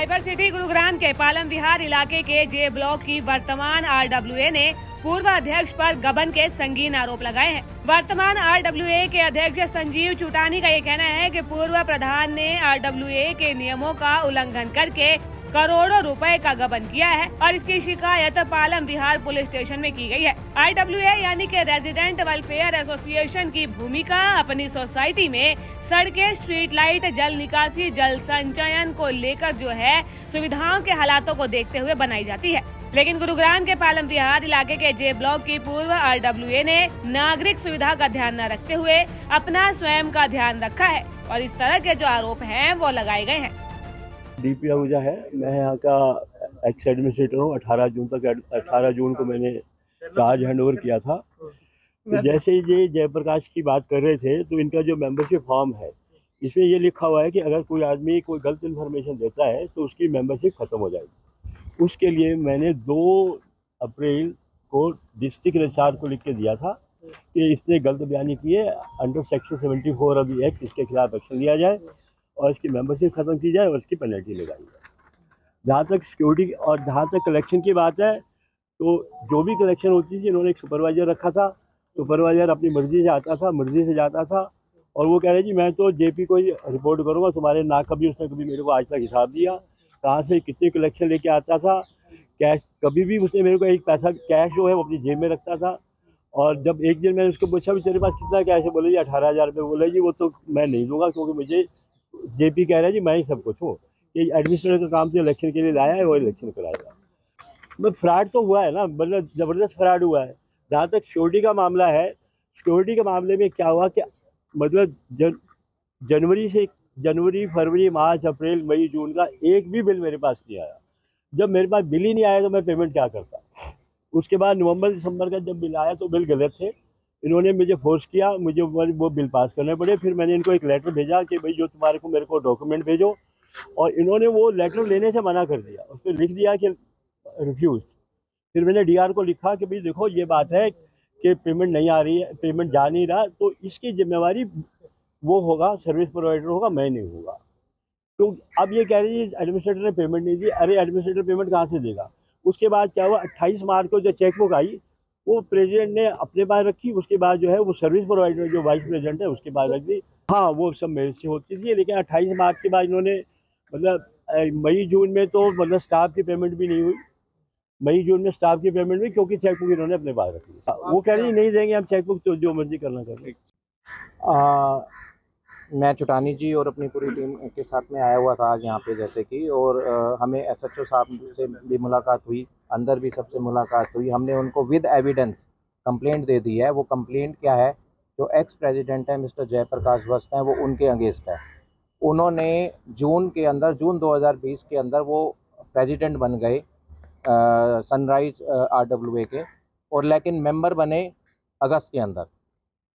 Cyber city Gurugram के पालम विहार इलाके के जे ब्लॉक की वर्तमान आरडब्ल्यूए ने पूर्व अध्यक्ष पर गबन के संगीन आरोप लगाए हैं। वर्तमान आरडब्ल्यूए के अध्यक्ष संजीव चूटानी का ये कहना है कि पूर्व प्रधान ने आरडब्ल्यूए के नियमों का उल्लंघन करके करोड़ों रुपए का गबन किया है और इसकी शिकायत पालम विहार पुलिस स्टेशन में की गई है। आरडब्ल्यूए यानी कि रेजिडेंट वेलफेयर एसोसिएशन की भूमिका अपनी सोसाइटी में सड़कें, स्ट्रीट लाइट, जल निकासी, जल संचयन को लेकर जो है सुविधाओं के हालातों को देखते हुए बनाई जाती है। लेकिन गुरुग्राम के पालम विहार इलाके के जे ब्लॉक की पूर्व आरडब्ल्यूए ने नागरिक सुविधा का ध्यान न रखते हुए अपना स्वयं का ध्यान रखा है और इस तरह के जो आरोप हैं वो लगाए गए हैं। डीपी आहूजा है, मैं यहाँ का एक्स एडमिनिस्ट्रेटर हूँ। 18 जून को मैंने चार्ज हैंडओवर किया था। तो जैसे ये जयप्रकाश की बात कर रहे थे तो इनका जो मेंबरशिप फॉर्म है इसमें ये लिखा हुआ है कि अगर कोई आदमी कोई गलत इन्फॉर्मेशन देता है तो उसकी मेंबरशिप ख़त्म हो जाएगी। उसके लिए मैंने 2 अप्रैल को डिस्ट्रिक्ट रजिस्ट्रार को लिख के दिया था कि इसने गलत बयानी की है, under section 74 of the act इसके खिलाफ एक्शन लिया जाए और इसकी मेंबरशिप ख़त्म की जाए और इसकी पेनल्टी लगाई जाए। जहाँ तक सिक्योरिटी और जहाँ तक कलेक्शन की बात है तो जो भी कलेक्शन होती थी इन्होंने एक सुपरवाइज़र रखा था। सुपरवाइज़र अपनी मर्ज़ी से आता था, मर्ज़ी से जाता था और वो कह रहे जी मैं तो जेपी को ही रिपोर्ट करूँगा, तुम्हारे ना कभी उसने कभी मेरे को आज तक हिसाब दिया, कहाँ से कितनी कलेक्शन लेके आता था, कैश कभी भी उसने मेरे को एक पैसा कैश जो है वो अपनी जेब में रखता था। और जब एक दिन मैंने उसको पूछा भी तेरे पास कितना कैश है, बोले जी 18,000 रुपये। बोले जी वो तो मैं नहीं दूंगा क्योंकि मुझे जेपी कह रहा है जी मैं ही सब कुछ हूँ, ये एडमिनिस्ट्रेटर का काम तो इलेक्शन के लिए लाया है, वो इलेक्शन कराएगा। मतलब फ्रॉड तो हुआ है ना, मतलब ज़बरदस्त फ्रॉड हुआ है। जहाँ तक सिक्योरिटी का मामला है, सिक्योरिटी के मामले में क्या हुआ कि मतलब जनवरी, फरवरी, मार्च, अप्रैल, मई, जून का एक भी बिल मेरे पास नहीं आया। जब मेरे पास बिल ही नहीं आया तो मैं पेमेंट क्या करता। उसके बाद नवंबर दिसंबर का जब बिल आया तो बिल गलत थे। इन्होंने मुझे फोर्स किया, मुझे वो बिल पास करने पड़े। फिर मैंने इनको एक लेटर भेजा कि भाई जो तुम्हारे को मेरे को डॉक्यूमेंट भेजो, और इन्होंने वो लेटर लेने से मना कर दिया। उस पर लिख दिया कि रिफ्यूज़। फिर मैंने डीआर को लिखा कि भाई देखो ये बात है कि पेमेंट नहीं आ रही है, पेमेंट जा नहीं रहा, तो इसकी जिम्मेवारी वो होगा, सर्विस प्रोवाइडर होगा, मैं नहीं होगा। तो अब ये कह रही है एडमिनिस्ट्रेटर ने पेमेंट नहीं दी। अरे एडमिनिस्ट्रेटर पेमेंट कहाँ से देगा। उसके बाद क्या हुआ, 28 मार्च को जो चेकबुक आई वो प्रेसिडेंट ने अपने पास रखी। उसके बाद जो है वो सर्विस प्रोवाइडर जो वाइस प्रेसिडेंट है उसके पास रख दी। हाँ वो सब मेरे से होती थी, लेकिन 28 मार्च के बाद इन्होंने मतलब मई जून में तो मतलब स्टाफ की पेमेंट भी नहीं हुई। मई जून में स्टाफ की पेमेंट भी, क्योंकि चेकबुक इन्होंने अपने पास रखी। वो कह रही नहीं देंगे हम चेकबुक, तो जो मर्जी करना करें। मैं चुटानी जी और अपनी पूरी टीम के साथ में आया हुआ था आज यहाँ पे, जैसे कि और हमें एसएचओ साहब से भी मुलाकात हुई, अंदर भी सबसे मुलाकात हुई। हमने उनको विद एविडेंस कंप्लेंट दे दी है। वो कंप्लेंट क्या है, जो एक्स प्रेसिडेंट है मिस्टर जयप्रकाश वस्त हैं, वो उनके अगेंस्ट है। उन्होंने जून 2020 के अंदर वो प्रेसिडेंट बन गए सनराइज आरडब्ल्यूए के, और लेकिन मेंबर बने अगस्त के अंदर।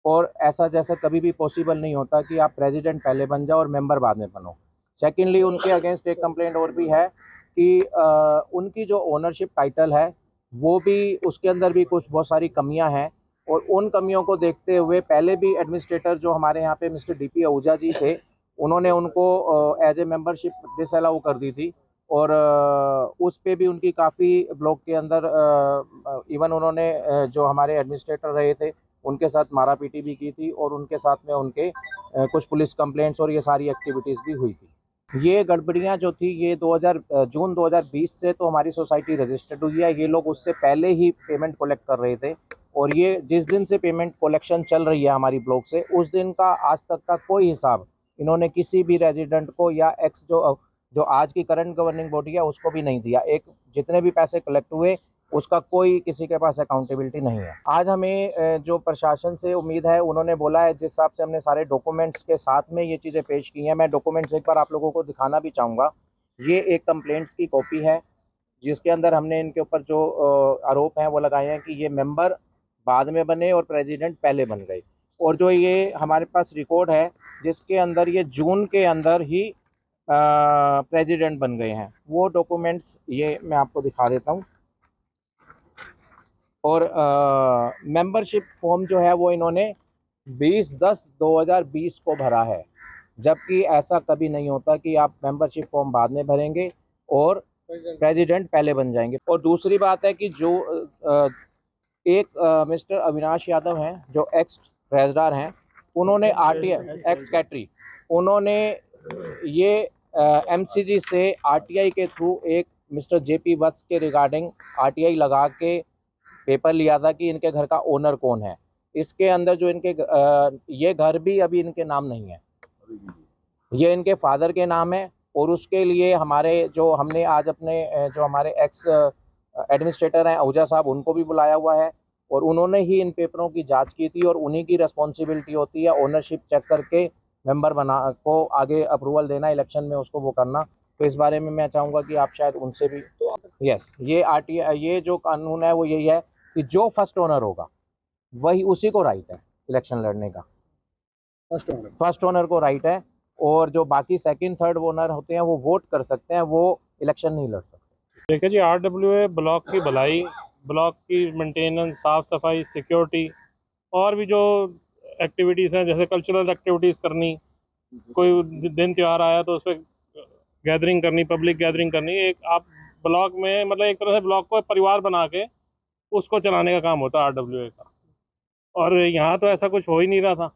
और ऐसा जैसा कभी भी पॉसिबल नहीं होता कि आप प्रेसिडेंट पहले बन जाओ और मेंबर बाद में बनो। सेकेंडली उनके अगेंस्ट एक कंप्लेंट और भी है कि उनकी जो ओनरशिप टाइटल है वो भी, उसके अंदर भी कुछ बहुत सारी कमियां हैं, और उन कमियों को देखते हुए पहले भी एडमिनिस्ट्रेटर जो हमारे यहाँ पे मिस्टर डीपी आहूजा जी थे, उन्होंने उनको एज ए मेंबरशिप डिसअलाउ कर दी थी। और उस पे भी उनकी काफ़ी ब्लॉक के अंदर इवन उन्होंने जो हमारे एडमिनिस्ट्रेटर रहे थे उनके साथ मारा पीटी भी की थी, और उनके साथ में उनके कुछ पुलिस कंप्लेंट्स और ये सारी एक्टिविटीज़ भी हुई थी। ये गड़बड़ियाँ जो थी ये जून 2020 से तो हमारी सोसाइटी रजिस्टर्ड हुई है। ये लोग उससे पहले ही पेमेंट कलेक्ट कर रहे थे, और ये जिस दिन से पेमेंट कलेक्शन चल रही है हमारी ब्लॉक से, उस दिन का आज तक का कोई हिसाब इन्होंने किसी भी रेजिडेंट को या एक्स जो आज की करंट गवर्निंग बॉडी है उसको भी नहीं दिया। एक जितने भी पैसे कलेक्ट हुए उसका कोई किसी के पास अकाउंटेबिलिटी नहीं है। आज हमें जो प्रशासन से उम्मीद है, उन्होंने बोला है, जिस हिसाब से हमने सारे डॉक्यूमेंट्स के साथ में ये चीज़ें पेश की हैं, मैं डॉक्यूमेंट्स एक बार आप लोगों को दिखाना भी चाहूँगा। ये एक कंप्लेंट्स की कॉपी है जिसके अंदर हमने इनके ऊपर जो आरोप हैं वो लगाए हैं कि ये मेंबर बाद में बने और प्रेसिडेंट पहले बन गए। और जो ये हमारे पास रिकॉर्ड है जिसके अंदर ये जून के अंदर ही प्रेसिडेंट बन गए हैं, वो डॉक्यूमेंट्स ये मैं आपको दिखा देता हूँ। और मेंबरशिप फॉर्म जो है वो इन्होंने 20/10/2020 को भरा है, जबकि ऐसा कभी नहीं होता कि आप मेंबरशिप फॉर्म बाद में भरेंगे। और प्रेसिडेंट पहले बन जाएंगे। और दूसरी बात है कि जो एक मिस्टर अविनाश यादव हैं जो एक्स रेजदार हैं, उन्होंने आरटीआई एक्स कैटरी, उन्होंने ये एमसीजी से आरटीआई के थ्रू एक मिस्टर जेपी वत्स के रिगार्डिंग आरटीआई लगा के पेपर लिया था कि इनके घर का ओनर कौन है। इसके अंदर जो इनके ये घर भी अभी इनके नाम नहीं है, ये इनके फादर के नाम है। और उसके लिए हमारे जो हमने आज अपने जो हमारे एक्स एडमिनिस्ट्रेटर हैं आहूजा साहब, उनको भी बुलाया हुआ है और उन्होंने ही इन पेपरों की जांच की थी और उन्हीं की रिस्पॉन्सिबिलिटी होती है ओनरशिप चेक करके मेंबर बना को आगे अप्रूवल देना, इलेक्शन में उसको वो करना। तो इस बारे में मैं चाहूँगा कि आप शायद उनसे भी यस, ये आरटीआई ये जो कानून है वो यही है कि जो फर्स्ट ओनर होगा वही उसी को राइट है इलेक्शन लड़ने का, फर्स्ट ओनर को राइट है। और जो बाकी सेकंड थर्ड ओनर होते हैं वो वोट कर सकते हैं, वो इलेक्शन नहीं लड़ सकते। देखिए जी, आरडब्ल्यूए ब्लॉक की भलाई, ब्लॉक की मेंटेनेंस, साफ़ सफाई, सिक्योरिटी और भी जो एक्टिविटीज़ हैं, जैसे कल्चरल एक्टिविटीज़ करनी, कोई दिन त्यौहार आया तो उस पर गैदरिंग करनी, पब्लिक गैदरिंग करनी, एक आप ब्लॉक में मतलब एक तरह से ब्लॉक को परिवार बना के उसको चलाने का काम होता है आरडब्ल्यूए का। और यहाँ तो ऐसा कुछ हो ही नहीं रहा था,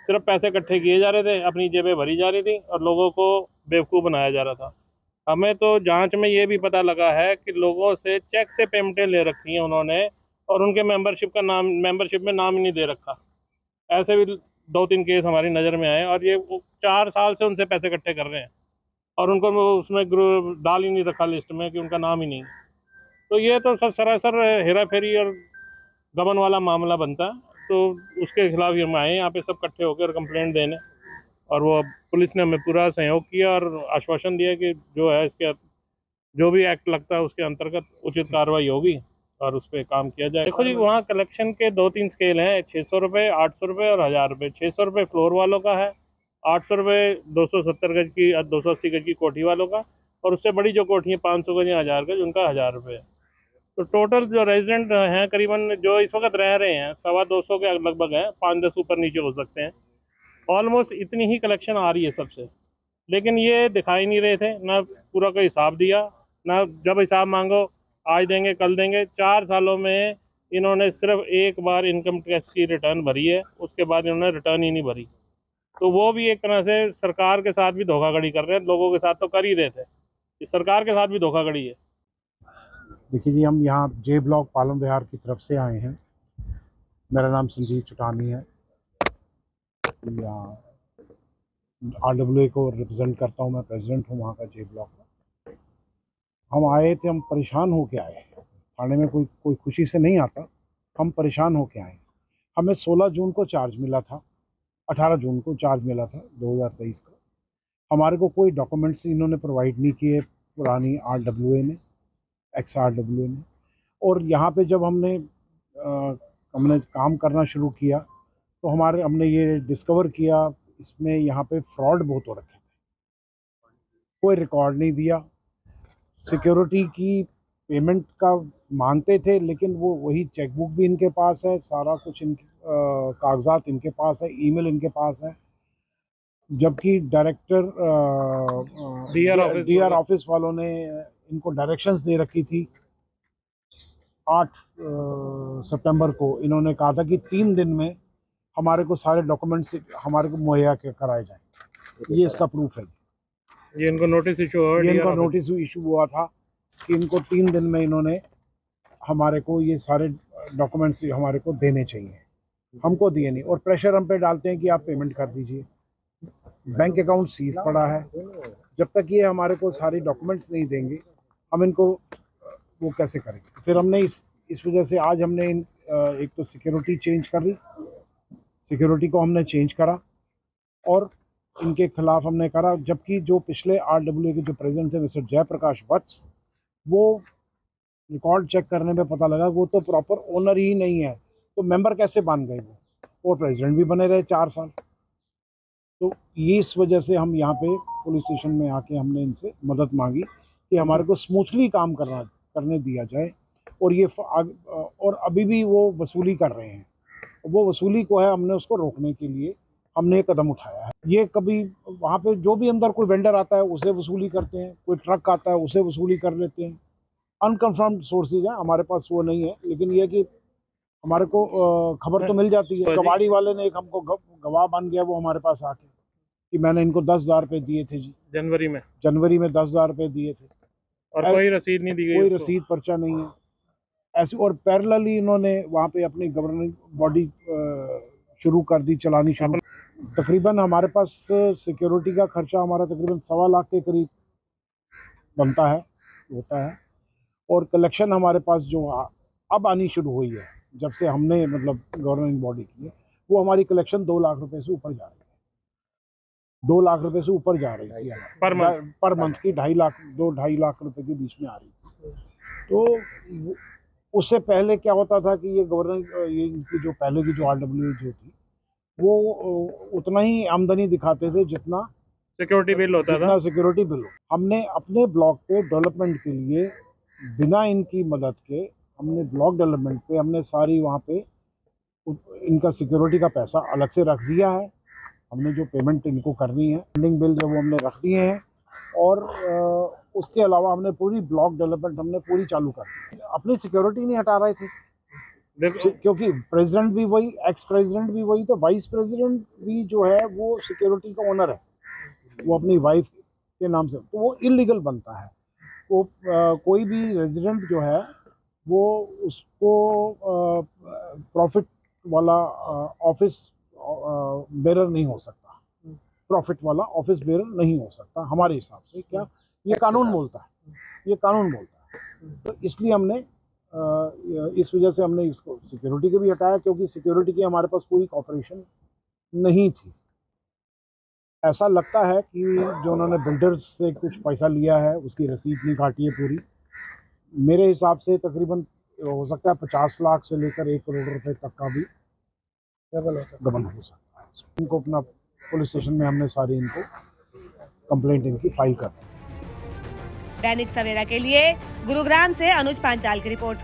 सिर्फ पैसे इकट्ठे किए जा रहे थे, अपनी जेबें भरी जा रही थी और लोगों को बेवकूफ़ बनाया जा रहा था। हमें तो जांच में ये भी पता लगा है कि लोगों से चेक से पेमेंटें ले रखी हैं उन्होंने और उनके मेंबरशिप में नाम ही नहीं दे रखा। ऐसे भी 2-3 केस हमारी नज़र में आए और ये 4 साल से उनसे पैसे इकट्ठे कर रहे हैं और उनको उसमें डाल ही नहीं रखा लिस्ट में कि उनका नाम ही नहीं। तो ये तो सरासर हेरा फेरी और गबन वाला मामला बनता है। तो उसके खिलाफ ही हम आए यहाँ पे सब इकट्ठे होकर कंप्लेंट देने, और वो पुलिस ने हमें पूरा सहयोग किया और आश्वासन दिया कि जो है इसके जो भी एक्ट लगता है उसके अंतर्गत उचित कार्रवाई होगी और उस पर काम किया जाए। देखो जी, वहाँ कलेक्शन के 2-3 स्केल हैं, 600 रुपये, 800 रुपये और 1000 रुपये। 600 रुपये फ्लोर वालों का है, 800 रुपये 270 गज की 280 गज की कोठी वालों का, और उससे बड़ी जो कोठी है 500 गज या 1000 गज, उनका 1000 रुपये है। तो टोटल जो रेजिडेंट हैं करीबन जो इस वक्त रह रहे हैं 225 के लगभग हैं, 5-10 ऊपर नीचे हो सकते हैं। ऑलमोस्ट इतनी ही कलेक्शन आ रही है सबसे, लेकिन ये दिखाई नहीं रहे थे, ना पूरा कोई हिसाब दिया, ना जब हिसाब मांगो आज देंगे कल देंगे। 4 सालों में इन्होंने सिर्फ एक बार इनकम टैक्स की रिटर्न भरी है, उसके बाद इन्होंने रिटर्न ही नहीं भरी। तो वो भी एक तरह से सरकार के साथ भी धोखाधड़ी कर रहे हैं, लोगों के साथ तो कर ही रहे थे, इस सरकार के साथ भी धोखाधड़ी है। देखिए जी, हम यहाँ जे ब्लॉक पालम विहार की तरफ से आए हैं। मेरा नाम संजीव चुटानी है, यहाँ आरडब्ल्यूए को रिप्रेजेंट करता हूँ, मैं प्रेसिडेंट हूँ वहाँ का जे ब्लॉक का। हम आए थे, हम परेशान होके आए, थाने में कोई खुशी से नहीं आता, हम परेशान होके आए। हमें 16 जून को चार्ज मिला था, 18 जून को चार्ज मिला था 2023 का। हमारे को कोई डॉक्यूमेंट्स इन्होंने प्रोवाइड नहीं किए, पुरानी आरडब्ल्यूए ने, एक्स आरडब्ल्यूए ने। और यहाँ पे जब हमने काम करना शुरू किया तो हमने ये डिस्कवर किया, इसमें यहाँ पे फ्रॉड बहुत हो रखे थे, कोई रिकॉर्ड नहीं दिया, सिक्योरिटी की पेमेंट का मांगते थे, लेकिन वो वही चेकबुक भी इनके पास है, सारा कुछ इनके कागजात इनके पास है, ईमेल इनके पास है। जबकि डायरेक्टर डीआर ऑफिस वालों ने इनको डायरेक्शंस दे रखी थी। 8 सितंबर को इन्होंने कहा था कि 3 दिन में हमारे को सारे डॉक्यूमेंट्स हमारे को मुहैया कराए जाएं। ये इसका प्रूफ है। ये इनको नोटिस इशू हुआ था कि इनको 3 दिन में इन्होंने हमारे को ये सारे डॉक्यूमेंट्स हमारे को देने चाहिए, हमको दिए नहीं, और प्रेशर हम पे डालते हैं कि आप पेमेंट कर दीजिए। बैंक अकाउंट सीज पड़ा है, जब तक ये हमारे को सारी डॉक्यूमेंट्स नहीं देंगे हम इनको वो कैसे करेंगे। फिर हमने इस वजह से आज हमने एक तो सिक्योरिटी चेंज कर ली, सिक्योरिटी को हमने चेंज करा और इनके खिलाफ हमने करा। जबकि जो पिछले आरडब्ल्यूए के जो प्रेसिडेंट थे मिस्टर जयप्रकाश वत्स, वो रिकॉर्ड चेक करने में पता लगा वो तो प्रॉपर ओनर ही नहीं है, तो मेंबर कैसे बन गए वो, और प्रेसिडेंट भी बने रहे 4 साल। तो ये इस वजह से हम यहाँ पे पुलिस स्टेशन में आके हमने इनसे मदद मांगी कि हमारे को स्मूथली काम करने दिया जाए। और ये और अभी भी वो वसूली कर रहे हैं, वो वसूली को है हमने उसको रोकने के लिए हमने ये कदम उठाया है। ये कभी वहाँ पे जो भी अंदर कोई वेंडर आता है उसे वसूली करते हैं, कोई ट्रक आता है उसे वसूली कर लेते हैं। अनकन्फर्म्ड सोर्सेज हैं, हमारे पास वो नहीं है, लेकिन ये कि हमारे को खबर तो मिल जाती है। कबाड़ी वाले ने एक हमको गवाह बन गया वो हमारे पास आके कि मैंने इनको 10,000 रुपये दिए थे जी, जनवरी में 10,000 रुपये दिए थे और कोई रसीद नहीं दी गई, कोई रसीद पर्चा नहीं है ऐसे। और पैरेलली इन्होंने वहाँ पे अपनी गवर्निंग बॉडी शुरू कर दी, चलानी शुरू। तकरीबन हमारे पास सिक्योरिटी का खर्चा हमारा तकरीबन 1.25 लाख के करीब बनता है, होता है। और कलेक्शन हमारे पास जो अब आनी शुरू हुई है, जब से हमने मतलब गवर्निंग बॉडी की है, वो हमारी कलेक्शन 2 लाख रुपए से ऊपर जा रही है। 2 लाख रुपए से ऊपर जा रही है पर मंथ की 2-2.5 लाख रुपए के बीच में आ रही है। तो उससे पहले क्या होता था कि ये गवर्निंग ये इनकी जो पहले की जो RWA जो थी वो उतना ही आमदनी दिखाते थे जितना सिक्योरिटी बिल होता था। सिक्योरिटी बिल हमने अपने ब्लॉक पे डेवलपमेंट के लिए बिना इनकी मदद के हमने ब्लॉक डेवलपमेंट पे हमने सारी वहाँ पे इनका सिक्योरिटी का पैसा अलग से रख दिया है। हमने जो पेमेंट इनको करनी है पेंडिंग बिल जो वो हमने रख दिए हैं। और उसके अलावा हमने पूरी ब्लॉक डेवलपमेंट हमने पूरी चालू कर दी। अपनी सिक्योरिटी नहीं हटा रहे थे क्योंकि प्रेसिडेंट भी वही, एक्स प्रेसिडेंट भी वही, तो वाइस प्रेसिडेंट भी जो है वो सिक्योरिटी का ओनर है, वो अपनी वाइफ के नाम से, तो वो इलीगल बनता है। वो कोई भी रेजिडेंट जो है वो उसको प्रॉफिट वाला ऑफिस बेरर नहीं हो सकता, प्रॉफिट वाला ऑफिस बेरर नहीं हो सकता हमारे हिसाब से। क्या ये कानून बोलता है, ये कानून बोलता है। तो इसलिए हमने इस वजह से हमने इसको सिक्योरिटी के भी हटाया, क्योंकि सिक्योरिटी की हमारे पास कोई कॉपरेशन नहीं थी। ऐसा लगता है कि जो उन्होंने बिल्डर्स से कुछ पैसा लिया है उसकी रसीद नहीं काटी है पूरी। मेरे हिसाब से तकरीबन हो सकता है 50 लाख से लेकर 1 करोड़ रुपए तक का भी गबन हो सकता है। इनको अपना पुलिस स्टेशन में हमने सारी इनको कंप्लेंट इनकी फाइल कर दी। दैनिक सवेरा के लिए गुरुग्राम से अनुज पांचाल की रिपोर्ट।